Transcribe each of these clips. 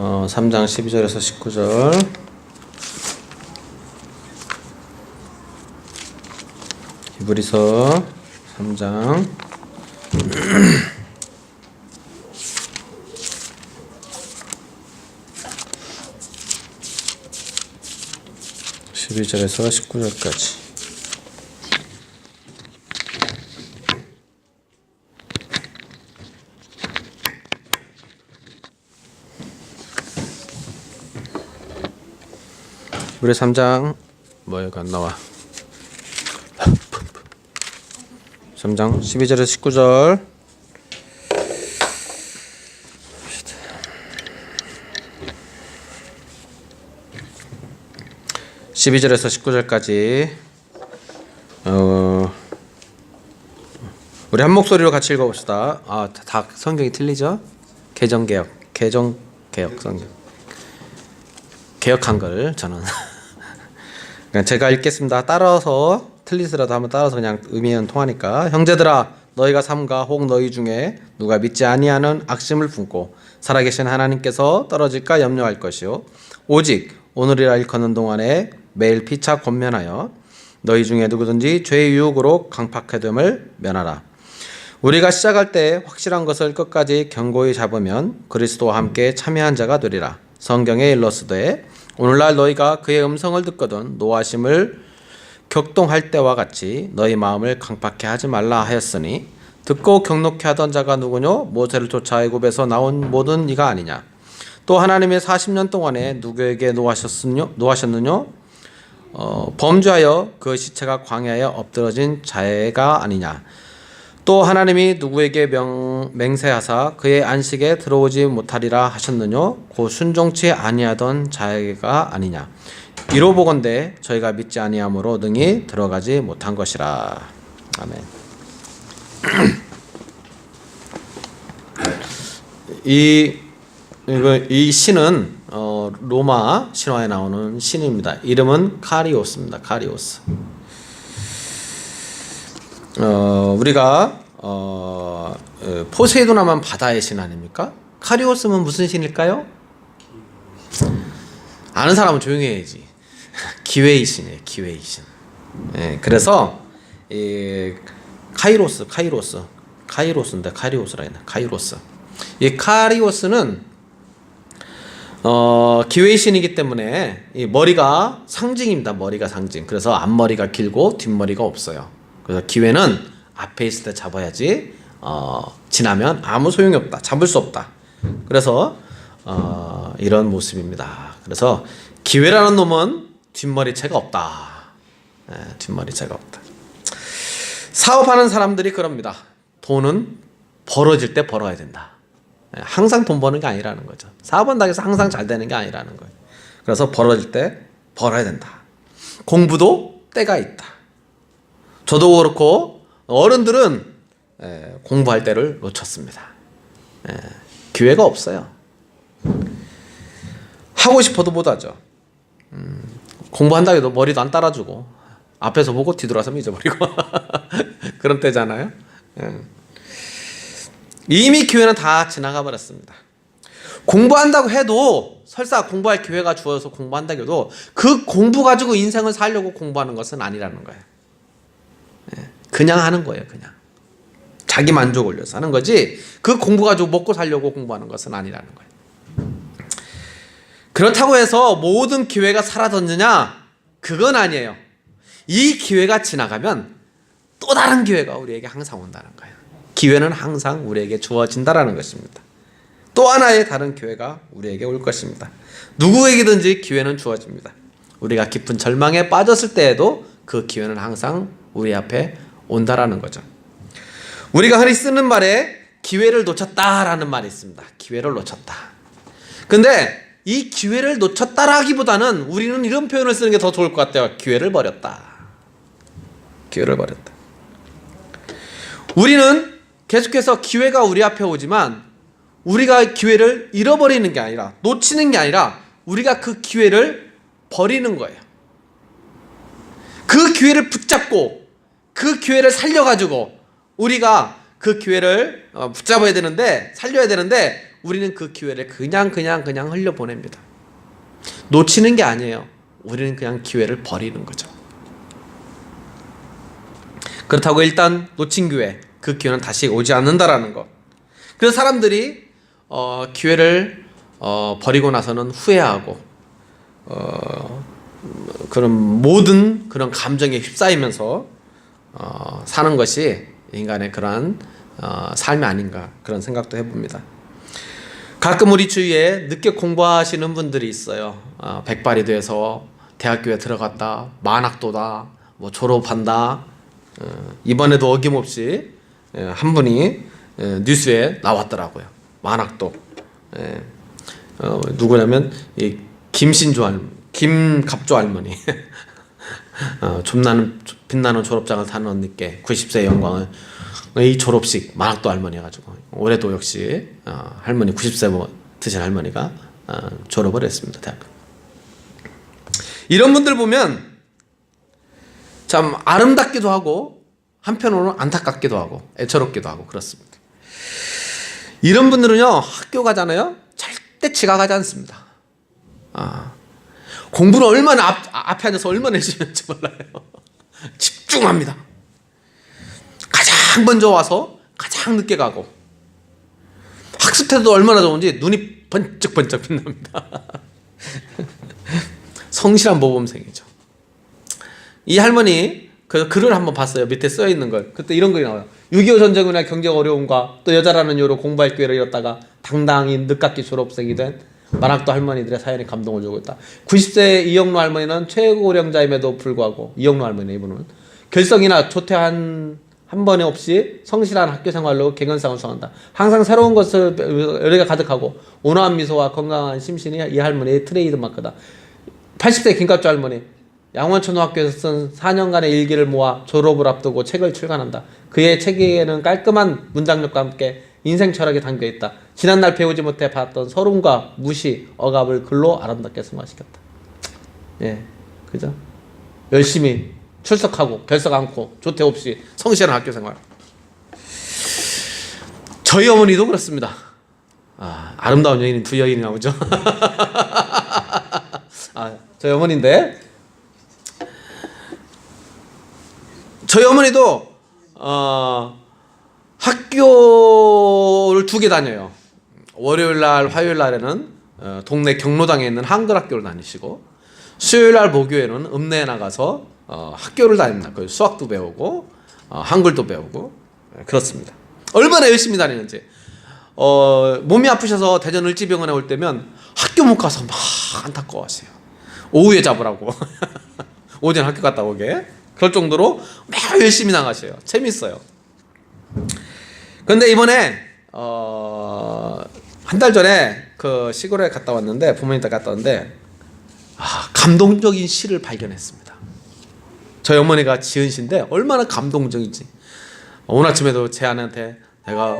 3장 12절에서 19절. 히브리서 3장 12절에서 19절까지. 우리 3장 뭐가 안 나와. 3장 12절에서 19절. 12절에서 19절까지 우리 한 목소리로 같이 읽어봅시다. 다 성경이 틀리죠? 개정개혁 성경 개혁한 걸 저는 그러니까 제가 읽겠습니다. 따라서 틀리더라도 한번 따라서 그냥 의미는 통하니까. 형제들아, 너희가 삼가 혹 너희 중에 누가 믿지 아니하는 악심을 품고 살아계신 하나님께서 떨어질까 염려할 것이요 오직 오늘이라 일컫는 동안에 매일 피차 권면하여 너희 중에 누구든지 죄의 유혹으로 강팍해됨을 면하라. 우리가 시작할 때 확실한 것을 끝까지 견고히 잡으면 그리스도와 함께 참여한 자가 되리라. 성경에 일렀으되 오늘날 너희가 그의 음성을 듣거든 노하심을 격동할 때와 같이 너희 마음을 강팍해 하지 말라 하였으니 듣고 경록해 하던 자가 누구뇨? 모세를 쫓아 애굽에서 나온 모든 이가 아니냐? 또 하나님의 40년 동안에 누구에게 노하셨느뇨? 범죄하여 그 시체가 광야에 엎드러진 자가 아니냐? 또 하나님이 누구에게 맹세하사 그의 안식에 들어오지 못하리라 하셨느뇨? 곧 순종치 아니하던 자가 아니냐? 이로 보건대 저희가 믿지 아니함으로 능히 들어가지 못한 것이라. 아멘. 이 신은 로마 신화에 나오는 신입니다. 이름은 카리오스입니다. 카리오스. 우리가 포세이돈 하면 바다의 신 아닙니까? 카리오스는 무슨 신일까요? 아는 사람은 조용히 해야지. 기회의 신이에요. 기회의 신. 그래서 카이로스인데 카리오스라 했나? 카이로스. 이 카리오스는 기회의 신이기 때문에 이 머리가 상징입니다. 머리가 상징. 그래서 앞머리가 길고 뒷머리가 없어요. 그래서 기회는 앞에 있을 때 잡아야지 지나면 아무 소용이 없다. 잡을 수 없다. 그래서 이런 모습입니다. 그래서 기회라는 놈은 뒷머리채가 없다. 뒷머리채가 없다. 사업하는 사람들이 그럽니다. 돈은 벌어질 때 벌어야 된다. 항상 돈 버는 게 아니라는 거죠. 사업한다고 해서 항상 잘 되는 게 아니라는 거예요. 그래서 벌어질 때 벌어야 된다. 공부도 때가 있다. 저도 그렇고 어른들은 공부할 때를 놓쳤습니다. 기회가 없어요. 하고 싶어도 못하죠. 공부한다고 해도 머리도 안 따라주고 앞에서 보고 뒤돌아서면 잊어버리고 그런 때잖아요. 이미 기회는 다 지나가 버렸습니다. 공부한다고 해도 설사 공부할 기회가 주어서 공부한다고 해도 그 공부 가지고 인생을 살려고 공부하는 것은 아니라는 거예요. 그냥 하는 거예요. 그냥 자기 만족을 위해서 하는 거지 그 공부 가지고 먹고 살려고 공부하는 것은 아니라는 거예요. 그렇다고 해서 모든 기회가 사라졌느냐? 그건 아니에요. 이 기회가 지나가면 또 다른 기회가 우리에게 항상 온다는 거예요. 기회는 항상 우리에게 주어진다라는 것입니다. 또 하나의 다른 기회가 우리에게 올 것입니다. 누구에게든지 기회는 주어집니다. 우리가 깊은 절망에 빠졌을 때에도 그 기회는 항상 우리 앞에 온다라는 거죠. 우리가 흔히 쓰는 말에 기회를 놓쳤다라는 말이 있습니다. 기회를 놓쳤다. 근데 이 기회를 놓쳤다라기보다는 우리는 이런 표현을 쓰는 게 더 좋을 것 같아요. 기회를 버렸다. 기회를 버렸다. 우리는 계속해서 기회가 우리 앞에 오지만 우리가 기회를 잃어버리는 게 아니라 놓치는 게 아니라 우리가 그 기회를 버리는 거예요. 그 기회를 붙잡고 그 기회를 살려가지고 우리가 그 기회를 붙잡아야 되는데 살려야 되는데 우리는 그 기회를 그냥 흘려보냅니다. 놓치는 게 아니에요. 우리는 그냥 기회를 버리는 거죠. 그렇다고 일단 놓친 기회, 그 기회는 다시 오지 않는다라는 것. 그래서 사람들이 기회를 버리고 나서는 후회하고 그런 모든 그런 감정에 휩싸이면서 사는 것이 인간의 그러한 삶이 아닌가, 그런 생각도 해봅니다. 가끔 우리 주위에 늦게 공부하시는 분들이 있어요. 백발이 돼서 대학교에 들어갔다, 만학도다, 뭐 졸업한다. 이번에도 어김없이 한 분이 뉴스에 나왔더라고요. 만학도. 누구냐면 이 김갑조 할머니. 빛나는 졸업장을 타는 언니께 90세의 영광을, 이 졸업식 만학도 할머니 해가지고 올해도 역시 할머니 90세 드신 할머니가 졸업을 했습니다. 대학교. 이런 분들 보면 참 아름답기도 하고 한편으로는 안타깝기도 하고 애처롭기도 하고 그렇습니다. 이런 분들은요, 학교 가잖아요, 절대 지각하지 않습니다. 공부를 얼마나 앞에 앉아서 얼마나 열심히 하는지 몰라요. 집중합니다. 가장 먼저 와서 가장 늦게 가고, 학습 태도도 얼마나 좋은지 눈이 번쩍번쩍 빛납니다. 성실한 모범생이죠. 이 할머니 그 글을 한번 봤어요. 밑에 써 있는 걸. 그때 이런 글이 나와요. 6.25 전쟁으로 인한 경제적 어려움과 또 여자라는 이유로 공부할 기회를 잃었다가 당당히 늦깎이 졸업생이 된 만학도 할머니들의 사연에 감동을 주고 있다. 90세 이영로 할머니는 최고령자임에도 불구하고, 이영로 할머니 이분은 결석이나 조퇴 한 번에 없이 성실한 학교 생활로 갱년상을 수상한다. 항상 새로운 것을 열의가 가득하고 온화한 미소와 건강한 심신이 이 할머니의 트레이드 마크다. 80세 김갑조 할머니, 양원초등학교에서 쓴 4년간의 일기를 모아 졸업을 앞두고 책을 출간한다. 그의 책에는 깔끔한 문장력과 함께 인생 철학이 담겨있다. 지난날 배우지 못해 봤던 서름과 무시, 억압을 글로 아름답게 승화시켰다. 예, 그죠? 열심히 출석하고 결석 않고 조퇴 없이 성실한 학교 생활. 저희 어머니도 그렇습니다. 아름다운 여인이 두 여인이 나오죠. 저희 어머니인데, 저희 어머니도 학교를 2개 다녀요. 월요일날, 화요일날에는 동네 경로당에 있는 한글 학교를 다니시고, 수요일날, 목요일은 읍내에 나가서 학교를 다닙니다. 수학도 배우고 한글도 배우고 그렇습니다. 얼마나 열심히 다니는지. 몸이 아프셔서 대전 을지병원에 올 때면 학교 못 가서 막 안타까워하세요. 오후에 잡으라고. 오전 학교 갔다 오게. 그럴 정도로 매우 열심히 나가셔요. 재밌어요. 그런데 이번에 한 달 전에 그 시골에 갔다 왔는데, 부모님 댁 갔다 왔는데 감동적인 시를 발견했습니다. 저희 어머니가 지은 시인데 얼마나 감동적인지. 오늘 아침에도 제 아내한테 내가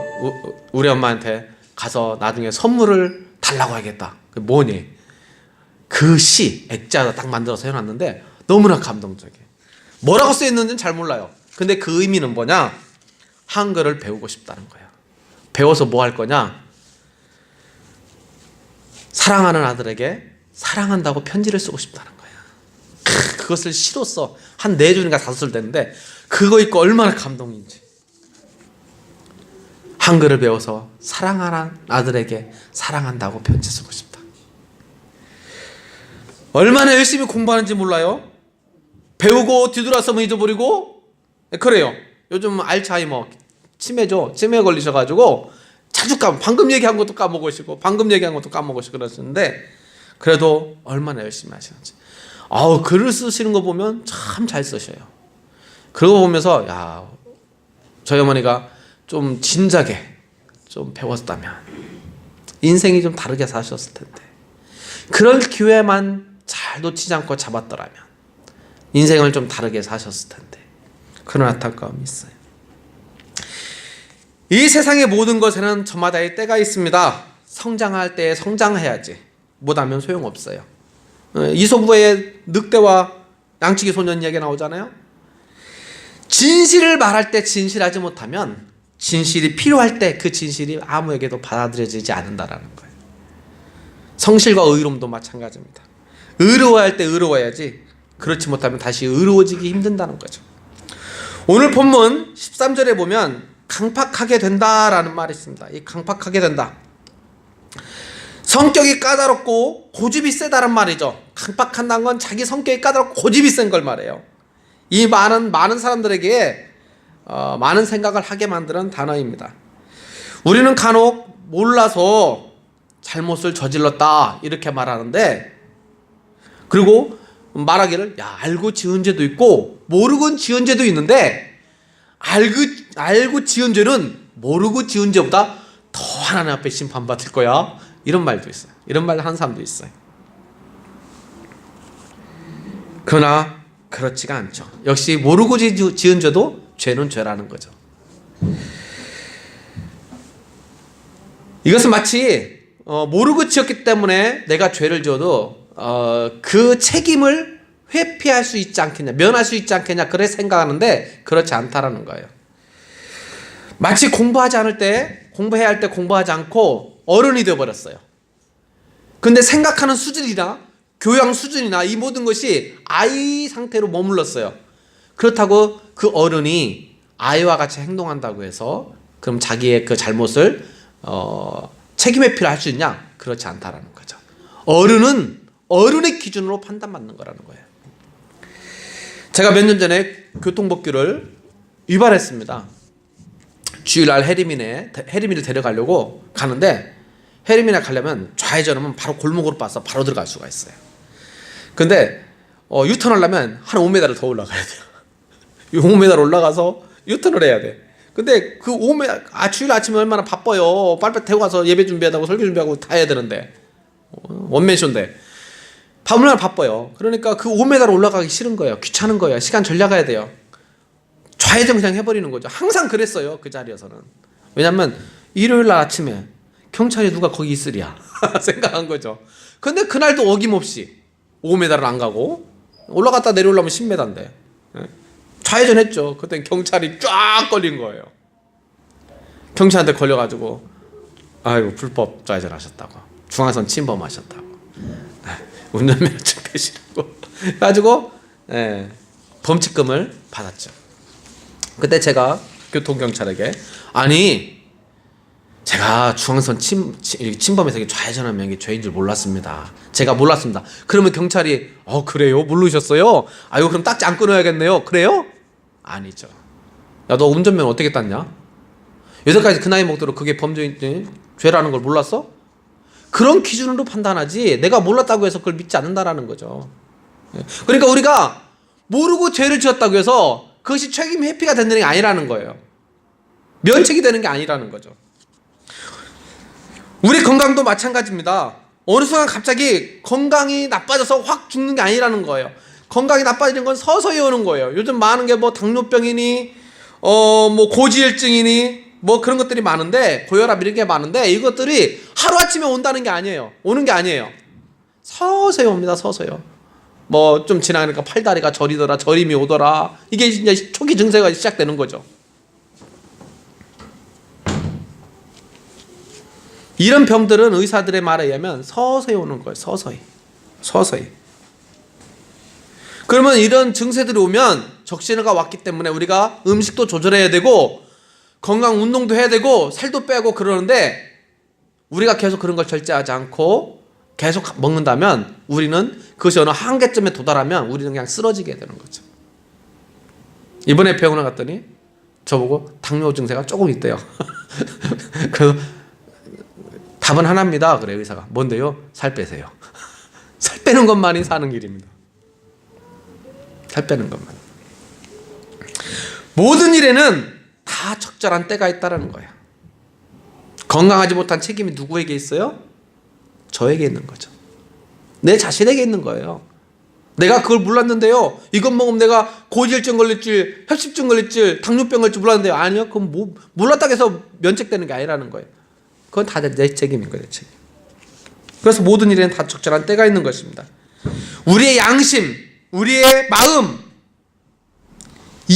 우리 엄마한테 가서 나중에 선물을 달라고 하겠다. 그 뭐니? 그 시 액자로 딱 만들어서 해놨는데 너무나 감동적이에요. 뭐라고 써있는지는 잘 몰라요. 근데 그 의미는 뭐냐? 한글을 배우고 싶다는 거예요. 배워서 뭐 할 거냐? 사랑하는 아들에게 사랑한다고 편지를 쓰고 싶다는 거예요. 그것을 시로써 한 4줄인가 5줄 되는데 그거 읽고 얼마나 감동인지. 한글을 배워서 사랑하는 아들에게 사랑한다고 편지 쓰고 싶다. 얼마나 열심히 공부하는지 몰라요. 배우고 뒤돌아서면 잊어버리고 그래요. 요즘 알츠하이머 치매죠. 치매에 걸리셔가지고 자주 방금 얘기한 것도 까먹으시고 방금 얘기한 것도 까먹으시고 그러시는데 그래도 얼마나 열심히 하시는지. 글을 쓰시는 거 보면 참 잘 쓰셔요. 그러고 보면서 야, 저희 어머니가 좀 진작에 좀 배웠다면 인생이 좀 다르게 사셨을 텐데, 그럴 기회만 잘 놓치지 않고 잡았더라면 인생을 좀 다르게 사셨을 텐데, 그런 안타까움이 있어요. 이 세상의 모든 것에는 저마다의 때가 있습니다. 성장할 때에 성장해야지 못하면 소용없어요. 이소부의 늑대와 양치기 소년 이야기 나오잖아요. 진실을 말할 때 진실하지 못하면 진실이 필요할 때 그 진실이 아무에게도 받아들여지지 않는다라는 거예요. 성실과 의로움도 마찬가지입니다. 의로워야 할 때 의로워야지, 그렇지 못하면 다시 의로워지기 힘든다는 거죠. 오늘 본문 13절에 보면 강팍하게 된다라는 말이 있습니다. 이 강팍하게 된다, 성격이 까다롭고 고집이 세다는 말이죠. 강팍한다는 건 자기 성격이 까다롭고 고집이 센 걸 말해요. 이 많은 사람들에게 많은 생각을 하게 만드는 단어입니다. 우리는 간혹 몰라서 잘못을 저질렀다 이렇게 말하는데, 그리고 말하기를 알고 지은 죄도 있고 모르고 지은 죄도 있는데, 알고 지은 죄는 모르고 지은 죄보다 더 하나님 앞에 심판받을 거야, 이런 말도 있어요. 이런 말 하는 사람도 있어요. 그러나 그렇지가 않죠. 역시 모르고 지은 죄도 죄는 죄라는 거죠. 이것은 마치 모르고 지었기 때문에 내가 죄를 지어도 그 책임을 회피할 수 있지 않겠냐, 면할 수 있지 않겠냐, 그래 생각하는데 그렇지 않다라는 거예요. 마치 공부해야 할 때 공부하지 않고 어른이 되어버렸어요. 근데 생각하는 수준이나 교양 수준이나 이 모든 것이 아이 상태로 머물렀어요. 그렇다고 그 어른이 아이와 같이 행동한다고 해서 그럼 자기의 그 잘못을 책임 회피를 할 수 있냐? 그렇지 않다라는 거죠. 어른은 어른의 기준으로 판단받는 거라는 거예요. 제가 몇 년 전에 교통법규를 위반했습니다. 주일날 혜림이를 데려가려고 가는데, 혜림이나 가려면 좌회전하면 바로 골목으로 빠서 바로 들어갈 수가 있어요. 근데 유턴하려면 한 5m를 더 올라가야 돼요. 5m 올라가서 유턴을 해야 돼. 근데 그 5m, 주일 아침에 얼마나 바빠요. 빨리 태워 가서 예배 준비하고 설교 준비하고 다 해야 되는데, 원맨쇼인데 얼마나 바빠요. 그러니까 그 5m로 올라가기 싫은 거예요. 귀찮은 거예요. 시간 절약해야 돼요. 좌회전 그냥 해버리는 거죠. 항상 그랬어요, 그 자리에서는. 왜냐면 일요일날 아침에 경찰이 누가 거기 있으랴 생각한 거죠. 근데 그날도 어김없이 5m를 안 가고 올라갔다 내려오려면 10m인데 좌회전했죠. 그때 경찰이 쫙 걸린 거예요. 경찰한테 걸려가지고 아이고 불법 좌회전하셨다고, 중앙선 침범하셨다고, 운전면허증 빼시라고 해가지고 범칙금을 받았죠. 그때 제가 교통경찰에게 제가 중앙선 침범해서 좌회전하면 이게 죄인 줄 몰랐습니다. 제가 몰랐습니다. 그러면 경찰이 그래요? 모르셨어요? 아유 그럼 딱지 안 끊어야겠네요. 그래요? 아니죠. 야 너 운전면허 어떻게 땄냐? 여태까지 그 나이 먹도록 그게 죄라는 걸 몰랐어? 그런 기준으로 판단하지 내가 몰랐다고 해서 그걸 믿지 않는다라는 거죠. 그러니까 우리가 모르고 죄를 지었다고 해서 그것이 책임 회피가 되는 게 아니라는 거예요. 면책이 되는 게 아니라는 거죠. 우리 건강도 마찬가지입니다. 어느 순간 갑자기 건강이 나빠져서 확 죽는 게 아니라는 거예요. 건강이 나빠지는 건 서서히 오는 거예요. 요즘 많은 게 당뇨병이니 고지혈증이니 그런 것들이 많은데, 고혈압 이런 게 많은데, 이것들이 하루아침에 온다는 게 아니에요. 오는 게 아니에요. 서서히 옵니다. 서서요. 좀 지나가니까 팔다리가 저리더라, 저림이 오더라, 이게 이제 초기 증세가 시작되는 거죠. 이런 병들은 의사들의 말에 의하면 서서히 오는 거예요. 서서히. 그러면 이런 증세들이 오면 적신호가 왔기 때문에 우리가 음식도 조절해야 되고 건강 운동도 해야 되고 살도 빼고 그러는데, 우리가 계속 그런 걸 절제하지 않고 계속 먹는다면 우리는 그것이 어느 한계점에 도달하면 우리는 그냥 쓰러지게 되는 거죠. 이번에 병원에 갔더니 저보고 당뇨 증세가 조금 있대요. 그래서 답은 하나입니다. 그래요, 의사가. 뭔데요? 살 빼세요. 살 빼는 것만이 사는 길입니다. 살 빼는 것만. 모든 일에는 다 적절한 때가 있다라는 거예요. 건강하지 못한 책임이 누구에게 있어요? 저에게 있는 거죠. 내 자신에게 있는 거예요. 내가 그걸 몰랐는데요, 이것 먹으면 내가 고지혈증 걸릴지 혈십증 걸릴지 당뇨병 걸릴지 몰랐는데요. 아니요, 그건 몰랐다고 해서 면책되는 게 아니라는 거예요. 그건 다 내 책임인 거예요, 내 책임. 그래서 모든 일에는 다 적절한 때가 있는 것입니다. 우리의 양심, 우리의 마음,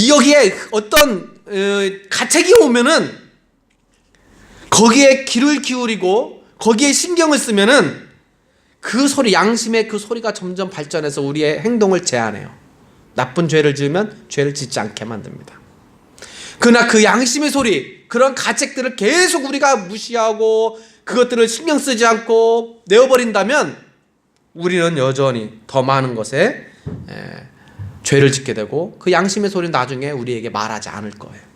여기에 어떤 가책이 오면은 거기에 귀를 기울이고 거기에 신경을 쓰면은 그 소리, 양심의 그 소리가 점점 발전해서 우리의 행동을 제한해요. 나쁜 죄를 지으면 죄를 짓지 않게 만듭니다. 그러나 그 양심의 소리, 그런 가책들을 계속 우리가 무시하고 그것들을 신경 쓰지 않고 내어버린다면 우리는 여전히 더 많은 것에 죄를 짓게 되고 그 양심의 소리는 나중에 우리에게 말하지 않을 거예요.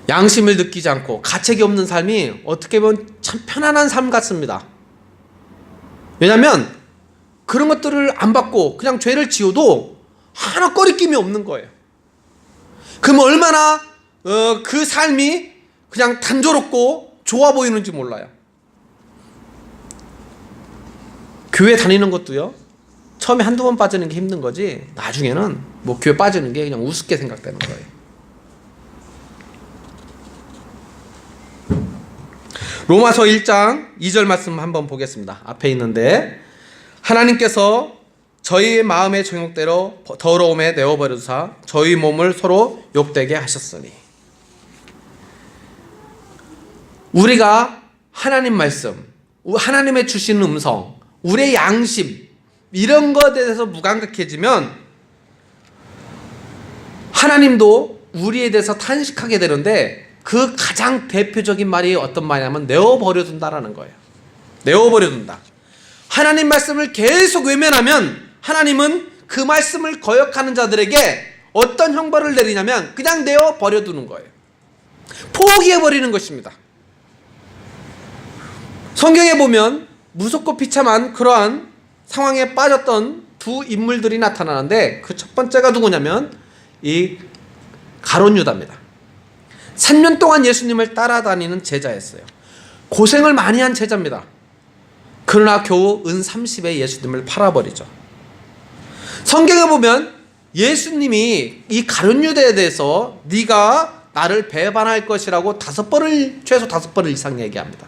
양심을 느끼지 않고 가책이 없는 삶이 어떻게 보면 참 편안한 삶 같습니다. 왜냐하면 그런 것들을 안 받고 그냥 죄를 지어도 하나 꺼리낌이 없는 거예요. 그럼 얼마나 그 삶이 그냥 단조롭고 좋아 보이는지 몰라요. 교회 다니는 것도요, 처음에 한두 번 빠지는 게 힘든 거지 나중에는 뭐 교회 빠지는 게 그냥 우습게 생각되는 거예요. 로마서 1장 2절 말씀 한번 보겠습니다. 앞에 있는데, 하나님께서 저희 마음의 정욕대로 더러움에 내어버려두사 저희 몸을 서로 욕되게 하셨으니. 우리가 하나님 말씀, 하나님의 주시는 음성, 우리의 양심, 이런 것에 대해서 무감각해지면 하나님도 우리에 대해서 탄식하게 되는데, 그 가장 대표적인 말이 어떤 말이냐면 내어버려둔다라는 거예요. 내어버려둔다. 하나님 말씀을 계속 외면하면 하나님은 그 말씀을 거역하는 자들에게 어떤 형벌을 내리냐면 그냥 내어버려두는 거예요. 포기해버리는 것입니다. 성경에 보면 무섭고 비참한 그러한 상황에 빠졌던 두 인물들이 나타나는데, 그 첫 번째가 누구냐면 이 가룟 유다입니다. 3년 동안 예수님을 따라다니는 제자였어요. 고생을 많이 한 제자입니다. 그러나 겨우 은 30에 예수님을 팔아버리죠. 성경에 보면 예수님이 이 가룟 유다에 대해서 네가 나를 배반할 것이라고 최소 5번을 이상 얘기합니다.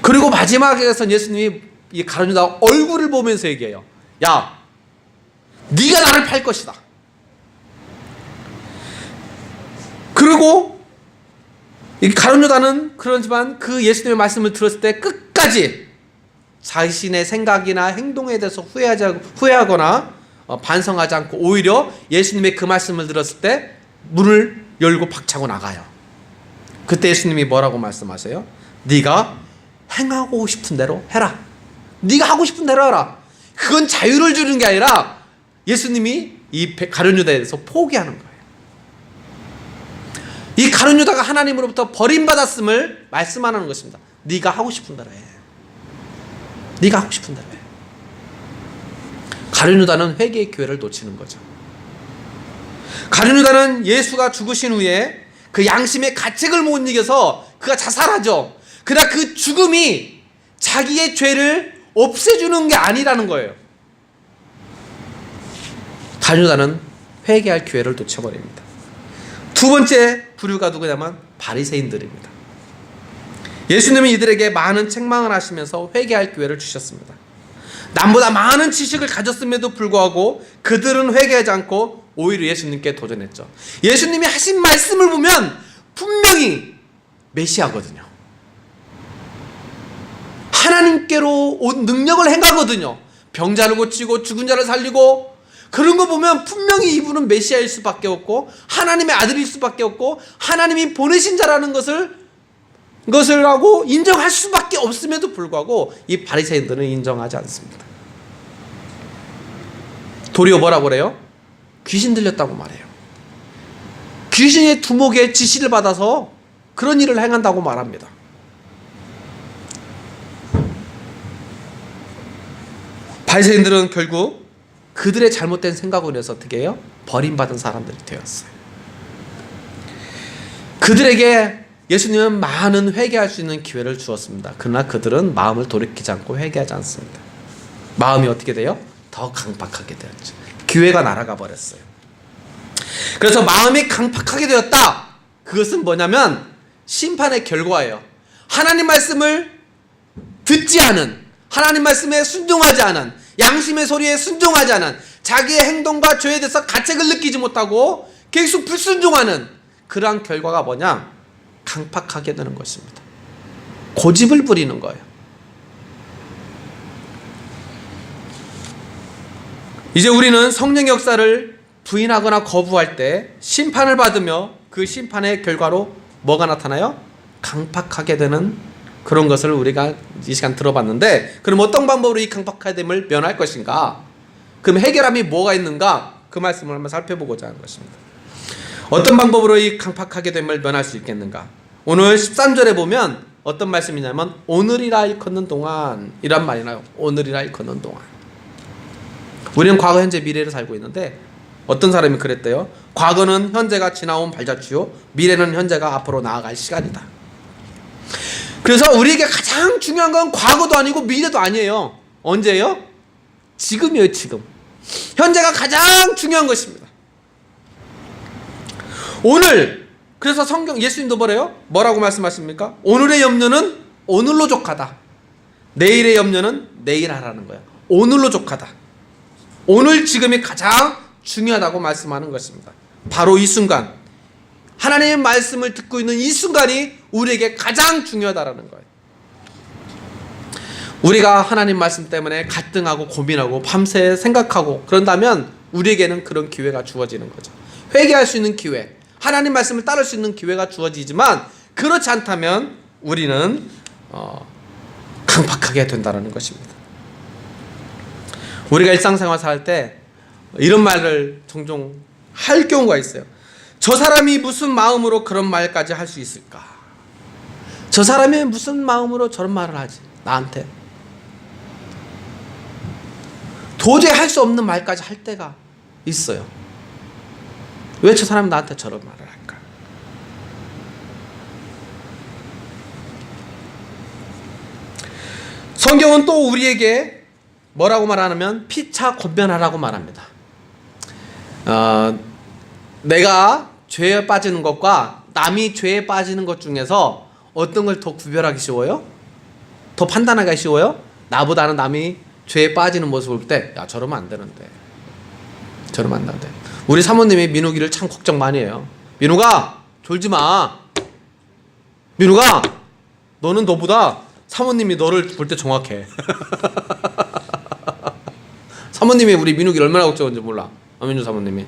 그리고 마지막에선 예수님이 이 가룟 유다 얼굴을 보면서 얘기해요. 야, 네가 나를 팔 것이다. 그리고 이 가룟 유다는 그렇지만 그 예수님의 말씀을 들었을 때 끝까지 자신의 생각이나 행동에 대해서 후회하거나 반성하지 않고 오히려 예수님의 그 말씀을 들었을 때 문을 열고 박차고 나가요. 그때 예수님이 뭐라고 말씀하세요? 네가 행하고 싶은 대로 해라. 네가 하고 싶은 대로 해라. 그건 자유를 주는 게 아니라 예수님이 이 가룟 유다에 대해서 포기하는 거예요. 이 가룟 유다가 하나님으로부터 버림받았음을 말씀하는 것입니다. 네가 하고 싶은 대로 해. 네가 하고 싶은 대로 해. 가룟 유다는 회개의 기회를 놓치는 거죠. 가룟 유다는 예수가 죽으신 후에 그 양심의 가책을 못 이겨서 그가 자살하죠. 그러나 그 죽음이 자기의 죄를 없애주는 게 아니라는 거예요. 가룟 유다는 회개할 기회를 놓쳐버립니다. 두 번째 부류가 누구냐면 바리새인들입니다. 예수님은 이들에게 많은 책망을 하시면서 회개할 기회를 주셨습니다. 남보다 많은 지식을 가졌음에도 불구하고 그들은 회개하지 않고 오히려 예수님께 도전했죠. 예수님이 하신 말씀을 보면 분명히 메시아거든요. 하나님께로 온 능력을 행하거든요. 병자를 고치고 죽은 자를 살리고, 그런 거 보면 분명히 이분은 메시아일 수밖에 없고 하나님의 아들일 수밖에 없고 하나님이 보내신 자라는 것을 하고 인정할 수밖에 없음에도 불구하고 이 바리새인들은 인정하지 않습니다. 도리어 뭐라고 그래요? 귀신 들렸다고 말해요. 귀신의 두목의 지시를 받아서 그런 일을 행한다고 말합니다. 바리새인들은 결국 그들의 잘못된 생각으로 인해서 어떻게 해요? 버림받은 사람들이 되었어요. 그들에게 예수님은 많은 회개할 수 있는 기회를 주었습니다. 그러나 그들은 마음을 돌이키지 않고 회개하지 않습니다. 마음이 어떻게 돼요? 더 강팍하게 되었죠. 기회가 날아가 버렸어요. 그래서 마음이 강팍하게 되었다. 그것은 뭐냐면 심판의 결과예요. 하나님 말씀을 듣지 않은, 하나님 말씀에 순종하지 않은, 양심의 소리에 순종하지 않은, 자기의 행동과 죄에 대해서 가책을 느끼지 못하고 계속 불순종하는 그러한 결과가 뭐냐? 강팍하게 되는 것입니다. 고집을 부리는 거예요. 이제 우리는 성령의 역사를 부인하거나 거부할 때 심판을 받으며 그 심판의 결과로 뭐가 나타나요? 강팍하게 되는 그런 것을 우리가 이 시간 들어봤는데, 그럼 어떤 방법으로 이 강팍하게 됨을 면할 것인가? 그럼 해결함이 뭐가 있는가? 그 말씀을 한번 살펴보고자 하는 것입니다. 어떤 방법으로 이 강팍하게 됨을 면할 수 있겠는가? 오늘 13절에 보면 어떤 말씀이냐면 오늘이라 일컫는 동안 이란 말이 나요. 오늘이라 일컫는 동안. 우리는 과거, 현재, 미래를 살고 있는데 어떤 사람이 그랬대요. 과거는 현재가 지나온 발자취요, 미래는 현재가 앞으로 나아갈 시간이다. 그래서 우리에게 가장 중요한 건 과거도 아니고 미래도 아니에요. 언제예요? 지금이에요. 지금. 현재가 가장 중요한 것입니다. 오늘. 그래서 성경, 예수님도 뭐라고 말씀하십니까? 오늘의 염려는 오늘로 족하다. 내일의 염려는 내일 하라는 거야. 오늘로 족하다. 오늘 지금이 가장 중요하다고 말씀하는 것입니다. 바로 이 순간, 하나님의 말씀을 듣고 있는 이 순간이 우리에게 가장 중요하다라는 거예요. 우리가 하나님 말씀 때문에 갈등하고 고민하고 밤새 생각하고 그런다면 우리에게는 그런 기회가 주어지는 거죠. 회개할 수 있는 기회, 하나님 말씀을 따를 수 있는 기회가 주어지지만, 그렇지 않다면 우리는 강팍하게 된다는 것입니다. 우리가 일상생활 살 때 이런 말을 종종 할 경우가 있어요. 저 사람이 무슨 마음으로 그런 말까지 할 수 있을까? 저 사람이 무슨 마음으로 저런 말을 하지? 나한테. 도저히 할 수 없는 말까지 할 때가 있어요. 왜 저 사람이 나한테 저런 말을 할까? 성경은 또 우리에게 뭐라고 말하냐면 피차 권면하라고 말합니다. 내가 죄에 빠지는 것과 남이 죄에 빠지는 것 중에서 어떤 걸 더 구별하기 쉬워요? 더 판단하기 쉬워요? 나보다는 남이 죄에 빠지는 모습을 볼 때, 야, 저러면 안 되는데, 저러면 안 되는데. 우리 사모님이 민욱이를 참 걱정 많이 해요. 민욱아, 졸지 마. 민욱아, 너는 너보다 사모님이 너를 볼 때 정확해. 사모님이 우리 민욱이를 얼마나 걱정하는지 몰라. 민우 사모님이.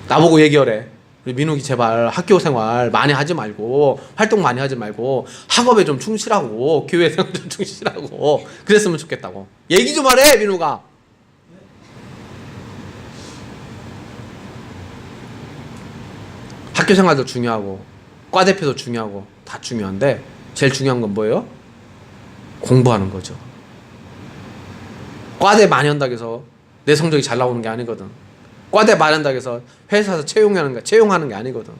나보고 얘기하래. 우리 민욱이 제발 학교 생활 많이 하지 말고, 활동 많이 하지 말고, 학업에 좀 충실하고, 교회 생활 좀 충실하고, 그랬으면 좋겠다고. 얘기 좀 하래, 민욱아. 학교 생활도 중요하고, 과대표도 중요하고, 다 중요한데, 제일 중요한 건 뭐예요? 공부하는 거죠. 과대 많이 한다고 해서 내 성적이 잘 나오는 게 아니거든. 과대 많이 한다고 해서 회사에서 채용하는 게 아니거든.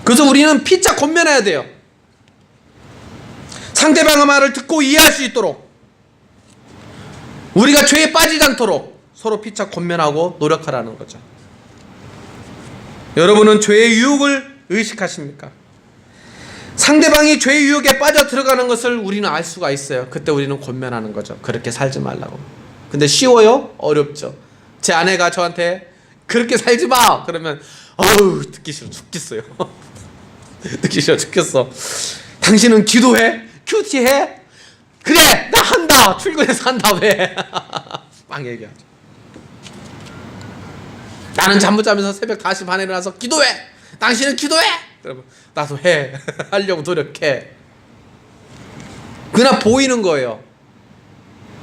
그래서 우리는 피차 권면해야 돼요. 상대방의 말을 듣고 이해할 수 있도록, 우리가 죄에 빠지지 않도록 서로 피차 권면하고 노력하라는 거죠. 여러분은 죄의 유혹을 의식하십니까? 상대방이 죄의 유혹에 빠져 들어가는 것을 우리는 알 수가 있어요. 그때 우리는 권면하는 거죠. 그렇게 살지 말라고. 근데 쉬워요? 어렵죠. 제 아내가 저한테 그렇게 살지 마! 그러면 어우, 듣기 싫어 죽겠어요. 듣기 싫어 죽겠어. 당신은 기도해? 큐티해? 그래! 나 한다! 출근해서 한다 왜? 막 얘기하죠. 나는 잠 못 자면서 새벽 5시 반에 일어나서 기도해! 당신은 기도해! 그러면 나도 해. 하려고 노력해. 그냥 보이는 거예요.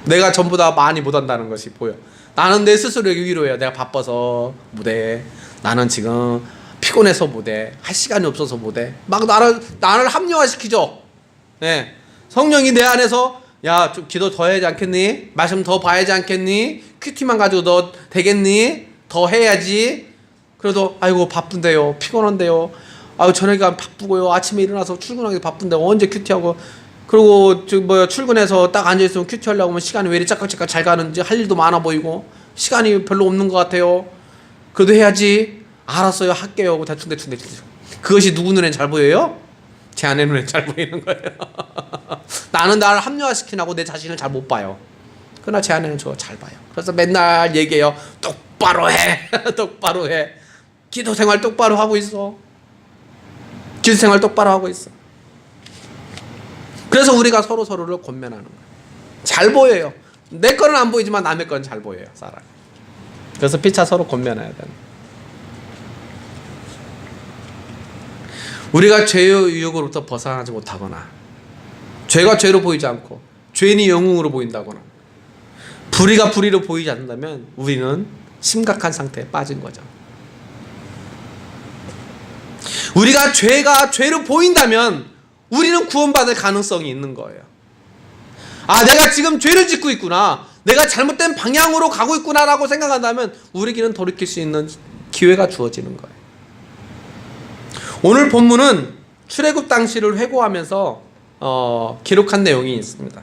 내가 전부 다 많이 못한다는 것이 보여. 나는 내 스스로에게 위로해요. 내가 바빠서 못해. 나는 지금 피곤해서 못해. 할 시간이 없어서 못해. 막 나를 합리화시키죠. 네. 성령이 내 안에서 야, 좀 기도 더 해야지 않겠니? 말씀 더 봐야지 않겠니? 큐티만 가지고 너 되겠니? 더 해야지. 그래도 아이고 바쁜데요. 피곤한데요. 아유 저녁에 가면 바쁘고요. 아침에 일어나서 출근하기 바쁜데 언제 큐티하고, 그리고 출근해서 딱 앉아있으면 큐티하려고 하면 시간이 왜 이리 짝깍짝깍 잘 가는지, 할 일도 많아 보이고 시간이 별로 없는 것 같아요. 그래도 해야지. 알았어요. 할게요. 대충. 그것이 누구 눈엔 잘 보여요? 제 아내 눈엔 잘 보이는 거예요. 나는 나를 합리화시키라고 내 자신을 잘 못 봐요. 그러나 제 아내는 저 잘 봐요. 그래서 맨날 얘기해요. 똑바로 해. 똑바로 해. 기도 생활 똑바로 하고 있어. 기도 생활 똑바로 하고 있어. 그래서 우리가 서로를 권면하는 거예요. 잘 보여요. 내 거는 안 보이지만 남의 건 잘 보여요. 사람. 그래서 피차 서로 권면해야 되는. 우리가 죄의 유혹으로부터 벗어나지 못하거나 죄가 죄로 보이지 않고 죄인이 영웅으로 보인다거나 불의가 불의로 보이지 않는다면 우리는 심각한 상태에 빠진 거죠. 우리가 죄가 죄로 보인다면 우리는 구원받을 가능성이 있는 거예요. 아, 내가 지금 죄를 짓고 있구나, 내가 잘못된 방향으로 가고 있구나라고 생각한다면 우리에게는 돌이킬 수 있는 기회가 주어지는 거예요. 오늘 본문은 출애굽 당시를 회고하면서 기록한 내용이 있습니다.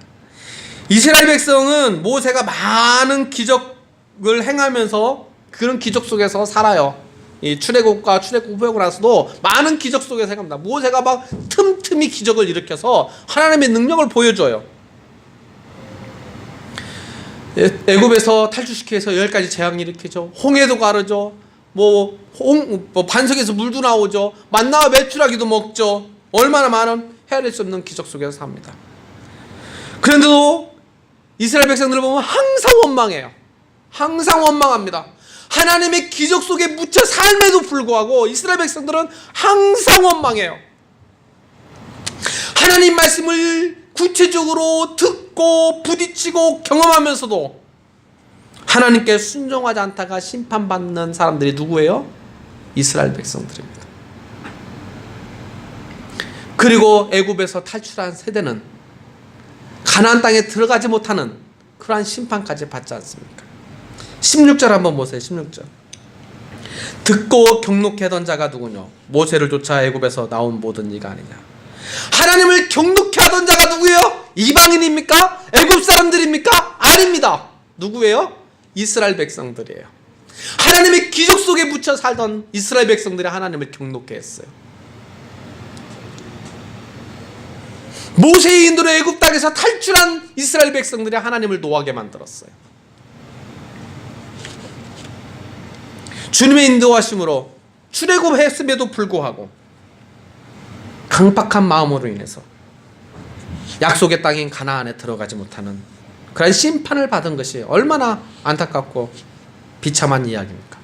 이스라엘 백성은 모세가 많은 기적을 행하면서 그런 기적 속에서 살아요. 이 출애굽과 출애굽 후회고 나서도 많은 기적 속에서 행합니다. 모세가 막 틈틈이 기적을 일으켜서 하나님의 능력을 보여줘요. 애굽에서 탈출시키기 위해서 10가지 재앙을 일으키죠. 홍해도 가르죠. 반석에서 물도 나오죠. 만나와 메추라기도 먹죠. 얼마나 많은 헤아릴 수 없는 기적 속에서 삽니다. 그런데도 이스라엘 백성들을 보면 항상 원망해요. 항상 원망합니다. 하나님의 기적 속에 묻혀 삶에도 불구하고 이스라엘 백성들은 항상 원망해요. 하나님 말씀을 구체적으로 듣고 부딪히고 경험하면서도 하나님께 순종하지 않다가 심판받는 사람들이 누구예요? 이스라엘 백성들입니다. 그리고 애굽에서 탈출한 세대는 가나안 땅에 들어가지 못하는 그러한 심판까지 받지 않습니까? 16절 한번 보세요. 16절. 듣고 경록해 하던 자가 누구냐? 모세를 쫓아 애굽에서 나온 모든 이가 아니냐? 하나님을 경록해 하던 자가 누구예요? 이방인입니까? 애굽 사람들입니까? 아닙니다. 누구예요? 이스라엘 백성들이에요. 하나님의 기적 속에 묻혀 살던 이스라엘 백성들이 하나님을 경록해 했어요. 모세의 인도로 애굽 땅에서 탈출한 이스라엘 백성들이 하나님을 노하게 만들었어요. 주님의 인도하심으로 출애굽했음에도 불구하고 강박한 마음으로 인해서 약속의 땅인 가나안에 들어가지 못하는 그런 심판을 받은 것이 얼마나 안타깝고 비참한 이야기입니까?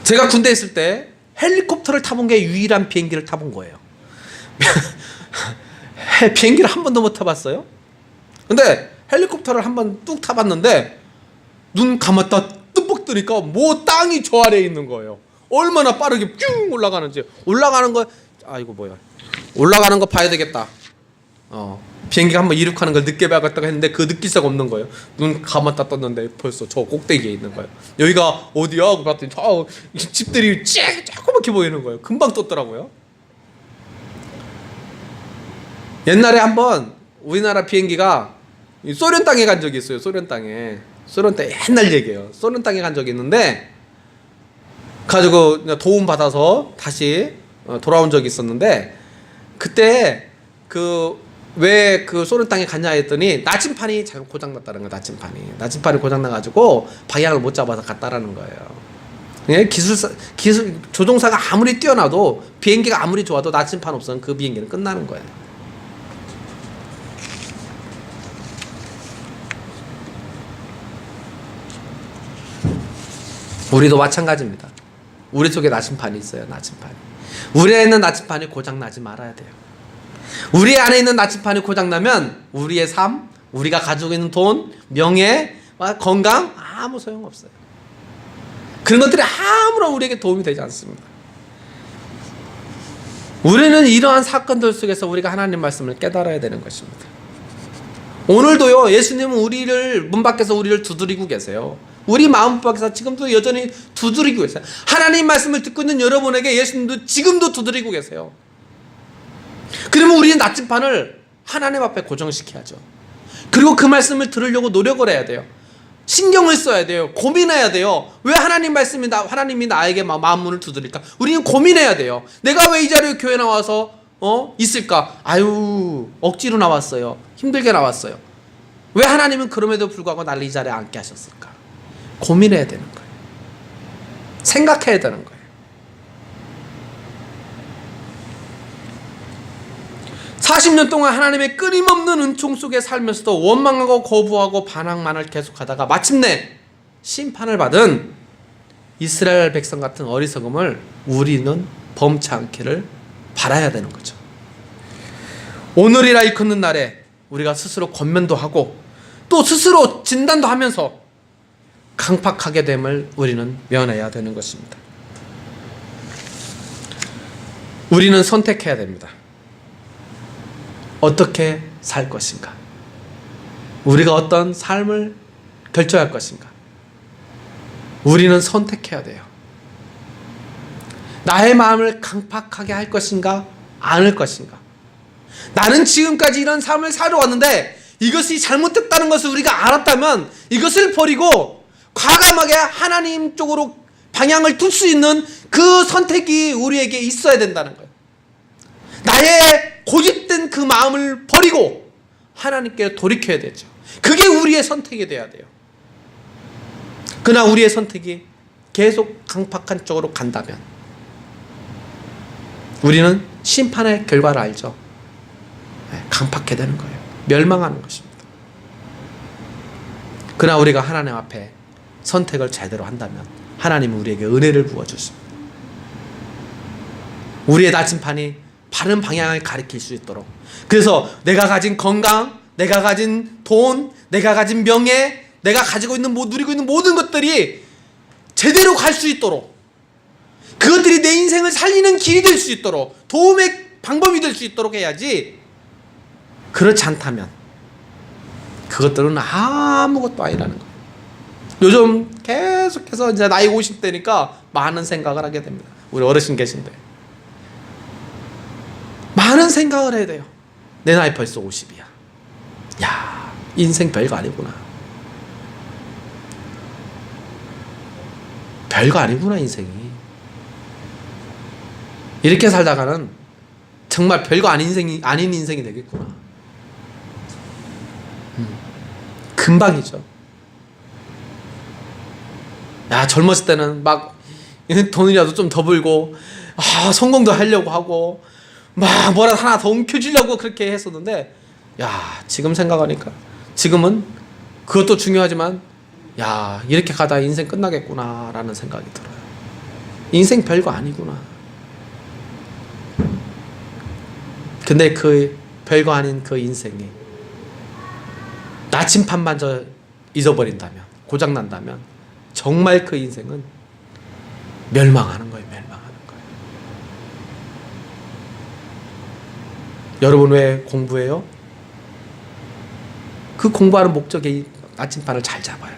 제가 군대에 있을 때 헬리콥터를 타본 게 유일한 비행기를 타본 거예요. 비행기를 한 번도 못 타봤어요. 근데 헬리콥터를 한 번 뚝 타봤는데 눈 감았다 뜸뻑 뜨니까 뭐 땅이 저 아래에 있는 거예요. 얼마나 빠르게 쭉 올라가는지. 올라가는 거, 이거 뭐야, 올라가는 거 봐야 되겠다. 비행기가 한번 이륙하는 걸 늦게 봐야겠다고 했는데 그 느낄 새가 없는 거예요. 눈 감았다 떴는데 벌써 저 꼭대기에 있는 거예요. 여기가 어디야? 그 봤더니 집들이 조그맣게 보이는 거예요. 금방 떴더라고요. 옛날에 한번 우리나라 비행기가 소련 땅에 간 적이 있어요. 소련 땅에 옛날 얘기예요. 소련 땅에 간 적이 있는데 가지고 도움 받아서 다시 돌아온 적이 있었는데, 그때 왜 소련 땅에 갔냐 했더니 나침판이 잘못 고장났다는 거예요. 나침판이 고장나가지고 방향을 못 잡아서 갔다라는 거예요. 기술 조종사가 아무리 뛰어나도, 비행기가 아무리 좋아도 나침판 없으면 그 비행기는 끝나는 거예요. 우리도 마찬가지입니다. 우리 속에 나침판이 있어요. 나침판이. 우리 안에 있는 나침판이 고장나지 말아야 돼요. 우리 안에 있는 나침판이 고장나면 우리의 삶, 우리가 가지고 있는 돈, 명예, 건강 아무 소용없어요. 그런 것들이 아무런 우리에게 도움이 되지 않습니다. 우리는 이러한 사건들 속에서 우리가 하나님 말씀을 깨달아야 되는 것입니다. 오늘도요, 예수님은 우리를 문 밖에서 우리를 두드리고 계세요. 우리 마음 밖에서 지금도 여전히 두드리고 계세요. 하나님 말씀을 듣고 있는 여러분에게 예수님도 지금도 두드리고 계세요. 그러면 우리는 나침판을 하나님 앞에 고정시켜야죠. 그리고 그 말씀을 들으려고 노력을 해야 돼요. 신경을 써야 돼요. 고민해야 돼요. 왜 하나님이 나에게 마음문을 두드릴까? 우리는 고민해야 돼요. 내가 왜 이 자리에 교회 나와서 있을까? 억지로 나왔어요. 힘들게 나왔어요. 왜 하나님은 그럼에도 불구하고 나를 이 자리에 앉게 하셨을까? 고민해야 되는 거예요. 생각해야 되는 거예요. 40년 동안 하나님의 끊임없는 은총 속에 살면서도 원망하고 거부하고 반항만을 계속하다가 마침내 심판을 받은 이스라엘 백성 같은 어리석음을 우리는 범치 않기를 바라야 되는 거죠. 오늘이라 일컫는 날에 우리가 스스로 권면도 하고 또 스스로 진단도 하면서 강팍하게 됨을 우리는 면해야 되는 것입니다. 우리는 선택해야 됩니다. 어떻게 살 것인가? 우리가 어떤 삶을 결정할 것인가? 우리는 선택해야 돼요. 나의 마음을 강팍하게 할 것인가? 않을 것인가? 나는 지금까지 이런 삶을 살아왔는데 이것이 잘못됐다는 것을 우리가 알았다면 이것을 버리고 과감하게 하나님 쪽으로 방향을 둘 수 있는 그 선택이 우리에게 있어야 된다는 거예요. 나의 고집된 그 마음을 버리고 하나님께 돌이켜야 되죠. 그게 우리의 선택이 돼야 돼요. 그러나 우리의 선택이 계속 강팍한 쪽으로 간다면 우리는 심판의 결과를 알죠. 강팍해 되는 거예요. 멸망하는 것입니다. 그러나 우리가 하나님 앞에 선택을 제대로 한다면 하나님은 우리에게 은혜를 부어주십니다. 우리의 나침판이 바른 방향을 가리킬 수 있도록, 그래서 내가 가진 건강, 내가 가진 돈, 내가 가진 명예, 내가 가지고 있는 누리고 있는 모든 것들이 제대로 갈 수 있도록, 그것들이 내 인생을 살리는 길이 될 수 있도록, 도움의 방법이 될 수 있도록 해야지. 그렇지 않다면 그것들은 아무것도 아니라는 거예요. 요즘 계속해서 이제 나이 50대니까 많은 생각을 하게 됩니다. 우리 어르신 계신데 많은 생각을 해야 돼요. 내 나이 벌써 50이야. 야, 인생 별거 아니구나. 별거 아니구나, 인생이. 이렇게 살다가는 정말 별거 아닌 인생이 되겠구나. 금방이죠. 야, 젊었을 때는 막 돈이라도 좀 더 벌고, 성공도 하려고 하고, 막 뭐라도 하나 더 움켜쥐려고 그렇게 했었는데, 야, 지금 생각하니까 지금은 그것도 중요하지만, 야, 이렇게 가다 인생 끝나겠구나 라는 생각이 들어요. 인생 별거 아니구나. 근데 그 별거 아닌 그 인생이 나침판마저 잊어버린다면, 고장난다면 정말 그 인생은 멸망하는 거예요. 멸망하는 거예요. 여러분 왜 공부해요? 그 공부하는 목적이 나침판을 잘 잡아요.